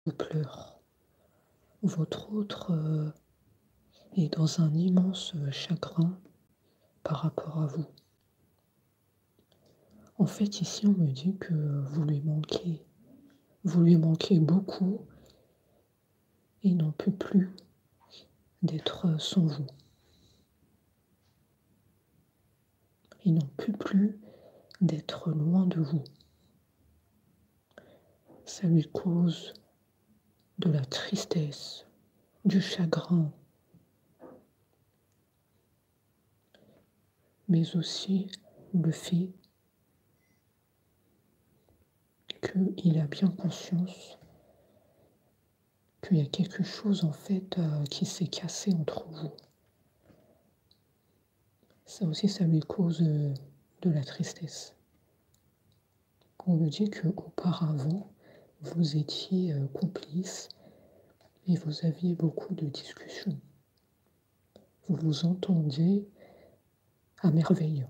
vous pleure. Votre autre est dans un immense chagrin par rapport à vous. En fait, ici, on me dit que vous lui manquez. Vous lui manquez beaucoup et il n'en peut plus d'être sans vous. Il n'en peut plus d'être loin de vous. Ça lui cause de la tristesse, du chagrin, mais aussi le fait qu'il a bien conscience qu'il y a quelque chose en fait qui s'est cassé entre vous. Ça aussi, ça lui cause de la tristesse. On me dit qu'auparavant, vous étiez complices et vous aviez beaucoup de discussions. Vous vous entendiez à merveille.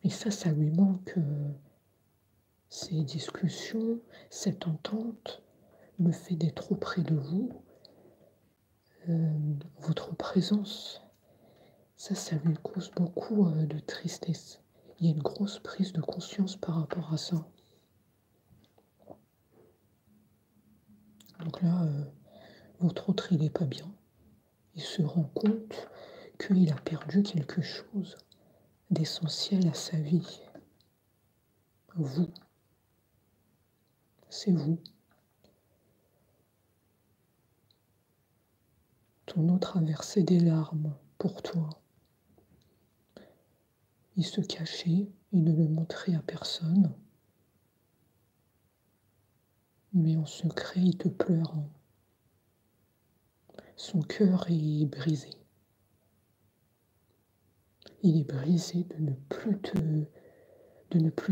Et ça lui manque ces discussions, cette entente, le fait d'être auprès de vous, votre présence. Ça lui cause beaucoup de tristesse. Il y a une grosse prise de conscience par rapport à ça. Donc là, votre autre, il n'est pas bien. Il se rend compte qu'il a perdu quelque chose d'essentiel à sa vie. Vous. C'est vous. Ton autre a versé des larmes pour toi. Il se cachait, il ne le montrait à personne. Mais en secret, il te pleure. Son cœur est brisé. Il est brisé de ne plus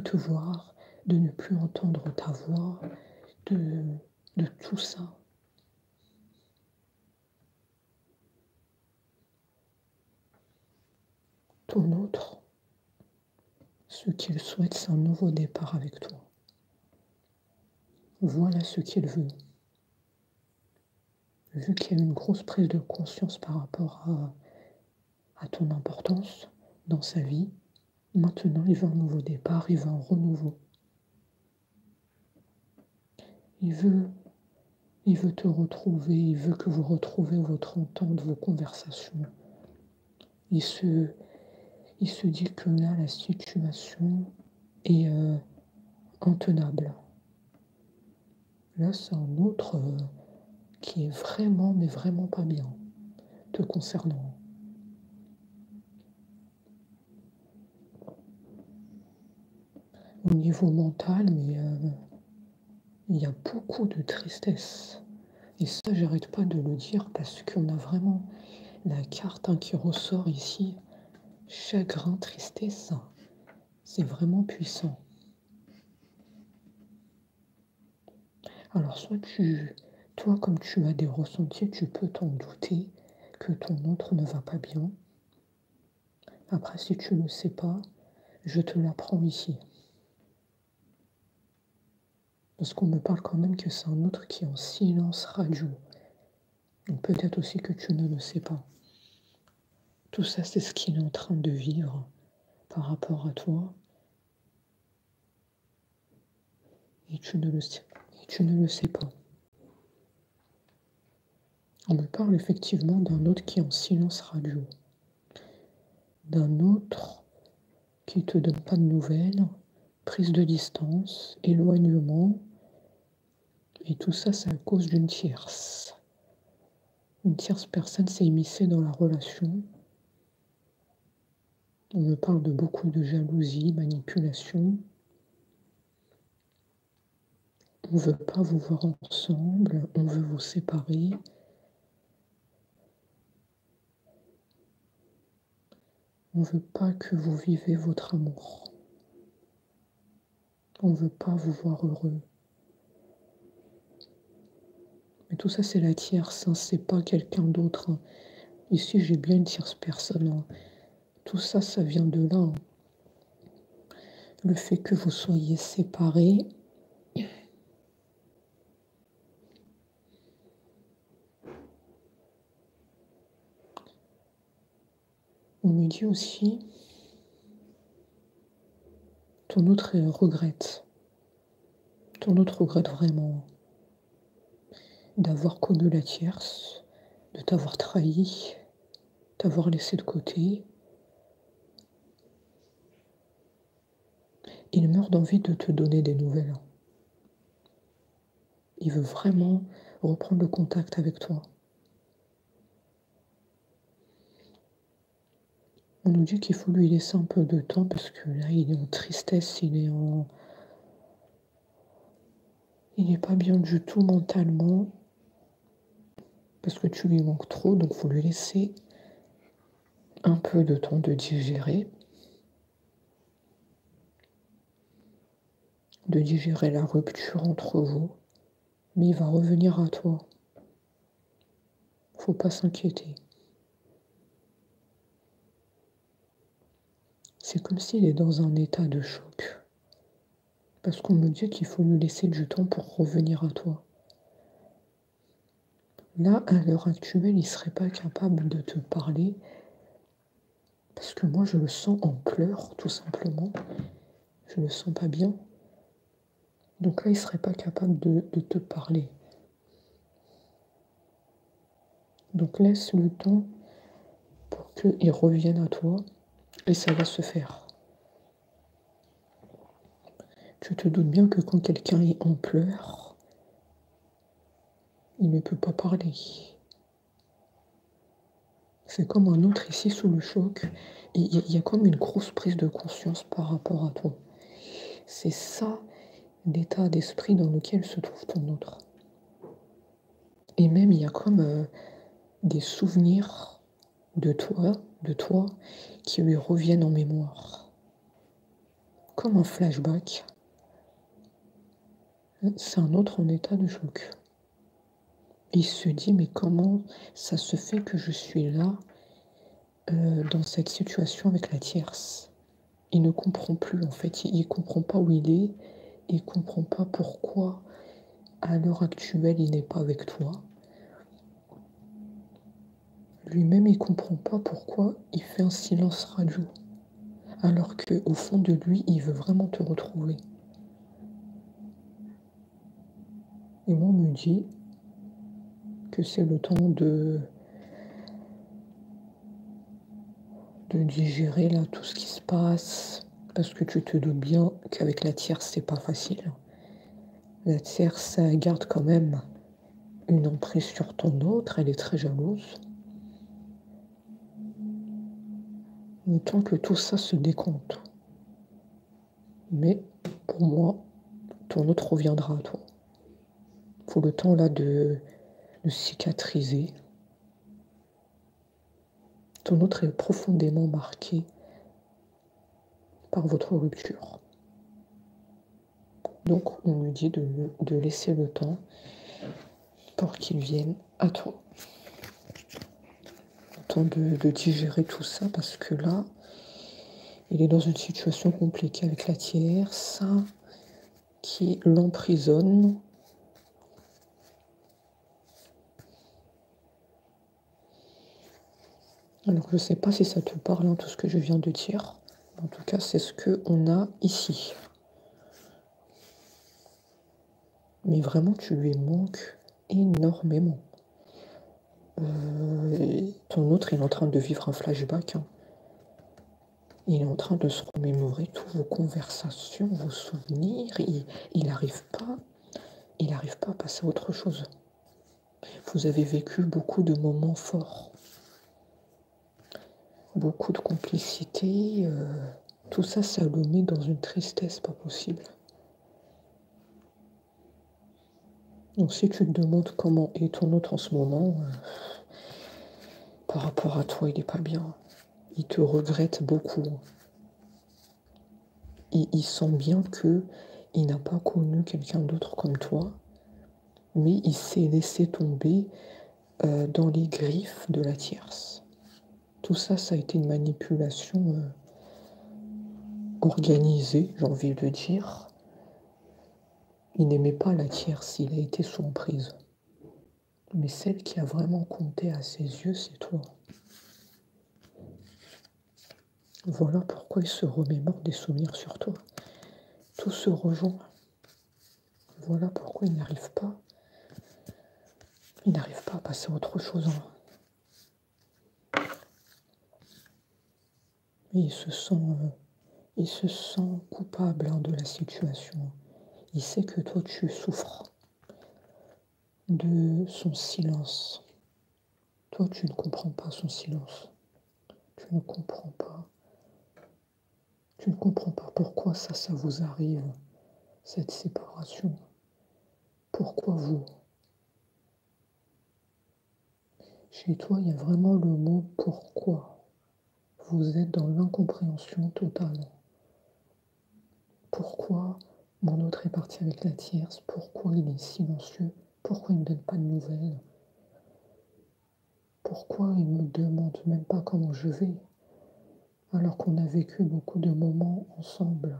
te voir, de ne plus entendre ta voix, de tout ça. Ton autre, ce qu'il souhaite, c'est un nouveau départ avec toi. Voilà ce qu'il veut. Vu qu'il y a une grosse prise de conscience par rapport à ton importance dans sa vie, maintenant il veut un nouveau départ, il veut un renouveau. Il veut te retrouver, il veut que vous retrouvez votre entente, vos conversations. Il se dit que là, la situation est intenable. Là, c'est un autre qui est vraiment, mais vraiment pas bien te concernant. Au niveau mental, mais il y a beaucoup de tristesse. Et ça, j'arrête pas de le dire parce qu'on a vraiment la carte qui ressort ici. Chagrin, tristesse, c'est vraiment puissant. Alors soit toi comme tu as des ressentis, tu peux t'en douter que ton autre ne va pas bien. Après, si tu ne le sais pas, je te l'apprends ici. Parce qu'on me parle quand même que c'est un autre qui est en silence radio. Donc peut-être aussi que tu ne le sais pas. Tout ça, c'est ce qu'il est en train de vivre par rapport à toi. Et tu ne le sais pas. On me parle effectivement d'un autre qui est en silence radio. D'un autre qui ne te donne pas de nouvelles, prise de distance, éloignement. Et tout ça, c'est à cause d'une tierce. Une tierce personne s'est immiscée dans la relation. On me parle de beaucoup de jalousie, manipulation. On ne veut pas vous voir ensemble, on veut vous séparer. On ne veut pas que vous vivez votre amour. On ne veut pas vous voir heureux. Mais tout ça, c'est la tierce, c'est pas quelqu'un d'autre. Ici, j'ai bien une tierce personne. Tout ça, ça vient de là. Le fait que vous soyez séparés, On me dit aussi, ton autre regrette. Ton autre regrette vraiment d'avoir connu la tierce, de t'avoir trahi, t'avoir laissé de côté. Il meurt d'envie de te donner des nouvelles. Il veut vraiment reprendre le contact avec toi. On nous dit qu'il faut lui laisser un peu de temps parce que là, il est en tristesse, il n'est pas bien du tout mentalement parce que tu lui manques trop, donc il faut lui laisser un peu de temps de digérer la rupture entre vous, mais il va revenir à toi. Faut pas s'inquiéter. C'est comme s'il est dans un état de choc. Parce qu'on me dit qu'il faut lui laisser du temps pour revenir à toi. Là, à l'heure actuelle, il ne serait pas capable de te parler. Parce que moi, je le sens en pleurs, tout simplement. Je le sens pas bien. Donc là, il ne serait pas capable de te parler. Donc laisse le temps pour qu'il revienne à toi. Et ça va se faire. Tu te doutes bien que quand quelqu'un est en pleurs, il ne peut pas parler. C'est comme un autre ici sous le choc. Il y a comme une grosse prise de conscience par rapport à toi. C'est ça l'état d'esprit dans lequel se trouve ton autre. Et même il y a comme des souvenirs de toi, qui lui reviennent en mémoire. Comme un flashback. C'est un autre en état de choc. Il se dit, mais comment ça se fait que je suis là dans cette situation avec la tierce? Il ne comprend plus en fait, il ne comprend pas où il est, il ne comprend pas pourquoi à l'heure actuelle il n'est pas avec toi. Lui-même il ne comprend pas pourquoi il fait un silence radio, alors qu'au fond de lui il veut vraiment te retrouver. Et moi on me dit que c'est le temps de digérer là tout ce qui se passe, parce que tu te doutes bien qu'avec la tierce c'est pas facile. La tierce elle garde quand même une emprise sur ton autre, elle est très jalouse. Le temps que tout ça se décompte. Mais pour moi, ton autre reviendra à toi. Il faut le temps là de cicatriser. Ton autre est profondément marqué par votre rupture. Donc on lui dit de laisser le temps pour qu'il vienne à toi. Le temps de digérer tout ça parce que là, il est dans une situation compliquée avec la tierce qui l'emprisonne. Alors je ne sais pas si ça te parle, tout ce que je viens de dire. En tout cas, c'est ce qu'on a ici. Mais vraiment, tu lui manques énormément. Ton autre, il est en train de vivre un flashback. Il est en train de se remémorer toutes vos conversations, vos souvenirs. Il n'arrive pas à passer à autre chose. Vous avez vécu beaucoup de moments forts. Beaucoup de complicité. Tout ça, ça le met dans une tristesse pas possible. Donc si tu te demandes comment est ton autre en ce moment, par rapport à toi, il n'est pas bien. Il te regrette beaucoup. Il sent bien qu'il n'a pas connu quelqu'un d'autre comme toi, mais il s'est laissé tomber dans les griffes de la tierce. Tout ça, ça a été une manipulation organisée, j'ai envie de dire. Il n'aimait pas la tierce, il a été sous emprise. Mais celle qui a vraiment compté à ses yeux, c'est toi. Voilà pourquoi il se remémore des souvenirs sur toi. Tout se rejoint. Voilà pourquoi il n'arrive pas. Il n'arrive pas à passer à autre chose. Et il se sent coupable de la situation. Il sait que toi tu souffres de son silence. Toi tu ne comprends pas son silence. Tu ne comprends pas. Tu ne comprends pas pourquoi ça vous arrive, cette séparation. Pourquoi vous? Chez toi, il y a vraiment le mot pourquoi. Vous êtes dans l'incompréhension totale. Pourquoi mon autre est parti avec la tierce? Pourquoi il est silencieux? Pourquoi il ne me donne pas de nouvelles? Pourquoi il ne me demande même pas comment je vais? Alors qu'on a vécu beaucoup de moments ensemble.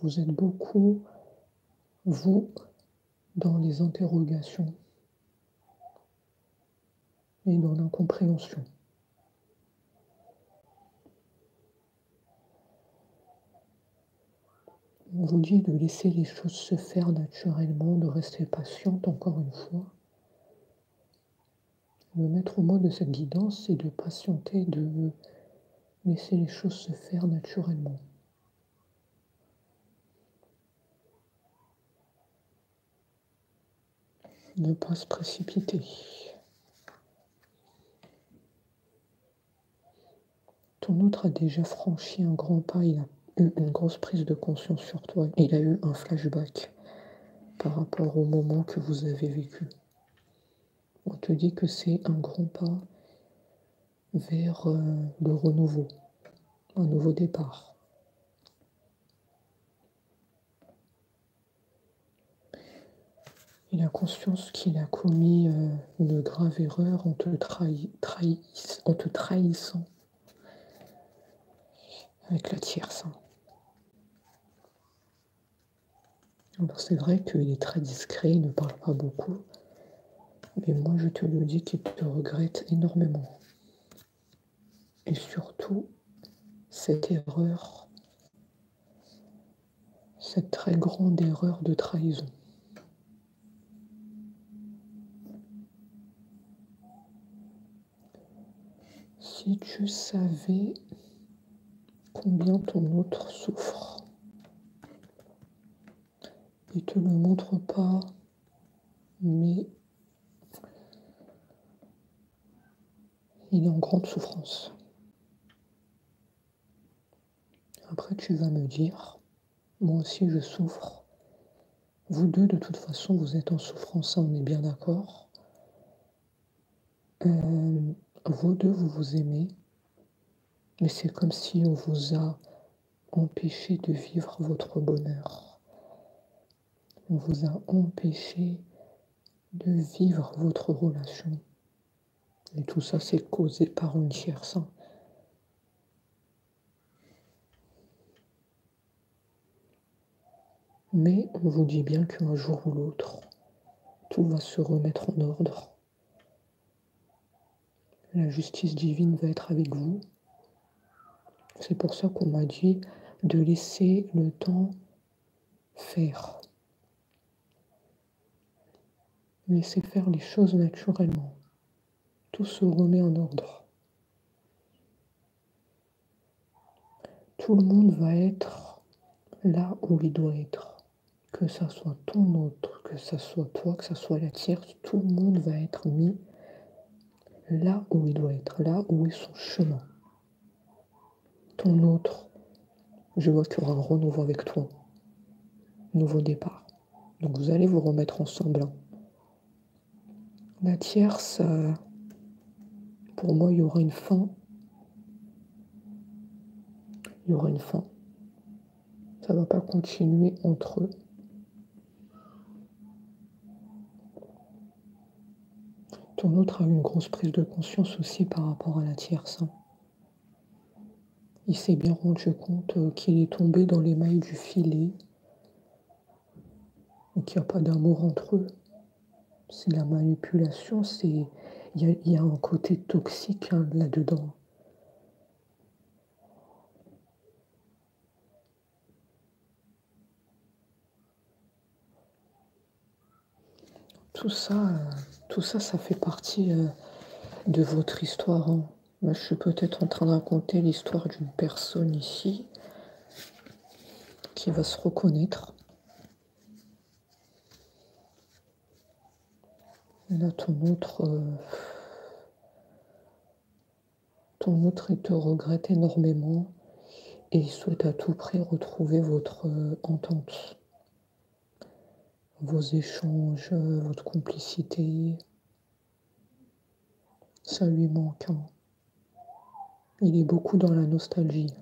Vous êtes beaucoup, vous, dans les interrogations et dans l'incompréhension. On vous dit de laisser les choses se faire naturellement, de rester patiente encore une fois. Le maître mot de cette guidance, c'est de patienter, de laisser les choses se faire naturellement. Ne pas se précipiter. Ton autre a déjà franchi un grand pas, il a eu une grosse prise de conscience sur toi, il a eu un flashback par rapport au moment que vous avez vécu. On te dit que c'est un grand pas vers le renouveau, un nouveau départ. Il a conscience qu'il a commis une grave erreur en te trahissant avec la tierce. Alors c'est vrai qu'il est très discret, il ne parle pas beaucoup, mais moi je te le dis qu'il te regrette énormément. Et surtout, cette erreur, cette très grande erreur de trahison. Si tu savais combien ton autre souffre, il ne te le montre pas, mais il est en grande souffrance. Après, tu vas me dire, moi aussi je souffre. Vous deux, de toute façon, vous êtes en souffrance, ça on est bien d'accord. Vous deux, vous vous aimez, mais c'est comme si on vous a empêché de vivre votre bonheur. On vous a empêché de vivre votre relation. Et tout ça, c'est causé par une tierce. Mais on vous dit bien qu'un jour ou l'autre, tout va se remettre en ordre. La justice divine va être avec vous. C'est pour ça qu'on m'a dit de laisser le temps faire. Laisser faire les choses naturellement. Tout se remet en ordre. Tout le monde va être là où il doit être. Que ça soit ton autre, que ça soit toi, que ça soit la tierce, tout le monde va être mis là où il doit être, là où est son chemin. Ton autre, je vois qu'il y aura un renouveau avec toi. Nouveau départ. Donc vous allez vous remettre ensemble. La tierce, pour moi, il y aura une fin. Il y aura une fin. Ça ne va pas continuer entre eux. Ton autre a eu une grosse prise de conscience aussi par rapport à la tierce. Il s'est bien rendu compte qu'il est tombé dans les mailles du filet et qu'il n'y a pas d'amour entre eux. C'est de la manipulation, il y a un côté toxique là-dedans. Tout ça, ça fait partie de votre histoire, hein. Moi, je suis peut-être en train de raconter l'histoire d'une personne ici qui va se reconnaître. Et là, ton autre, il te regrette énormément et il souhaite à tout prix retrouver votre entente, vos échanges, votre complicité. Ça lui manque, hein. Il est beaucoup dans la nostalgie.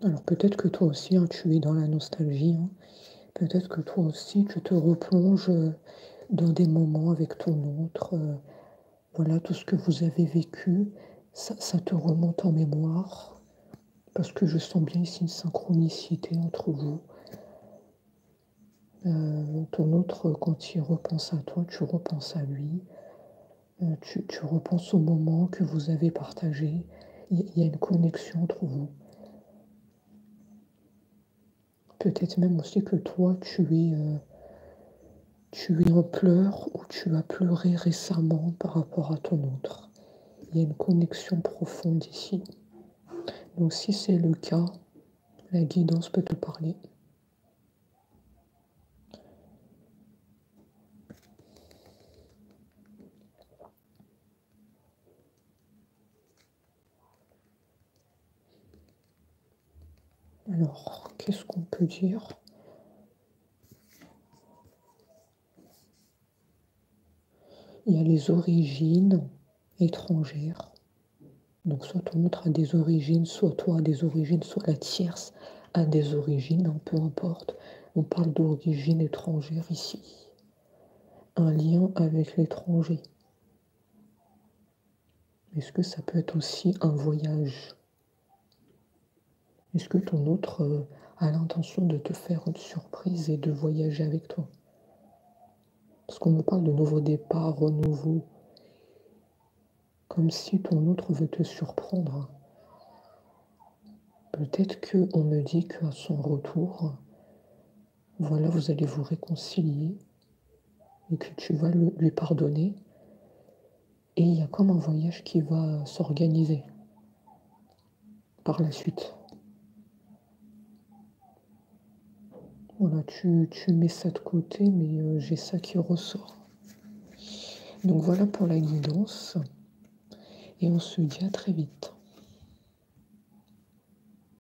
Alors peut-être que toi aussi, hein, tu es dans la nostalgie, hein. Peut-être que toi aussi, tu te replonges dans des moments avec ton autre. Voilà, tout ce que vous avez vécu, ça te remonte en mémoire. Parce que je sens bien ici une synchronicité entre vous. Ton autre, quand il repense à toi, tu repenses à lui. Tu repenses au moment que vous avez partagé. Il y a une connexion entre vous. Peut-être même aussi que toi, tu es en pleurs ou tu as pleuré récemment par rapport à ton autre. Il y a une connexion profonde ici. Donc si c'est le cas, la guidance peut te parler. Alors, qu'est-ce qu'on peut dire? Il y a les origines étrangères. Donc soit ton autre a des origines, soit toi a des origines, soit la tierce a des origines, hein, peu importe. On parle d'origine étrangère ici. Un lien avec l'étranger. Est-ce que ça peut être aussi un voyage? Est-ce que ton autre a l'intention de te faire une surprise et de voyager avec toi? Parce qu'on me parle de nouveau départ, renouveau. Comme si ton autre veut te surprendre. Peut-être qu'on me dit qu'à son retour, voilà, vous allez vous réconcilier et que tu vas lui pardonner. Et il y a comme un voyage qui va s'organiser par la suite. Voilà, tu mets ça de côté, mais j'ai ça qui ressort. Donc voilà pour la guidance. Et on se dit à très vite.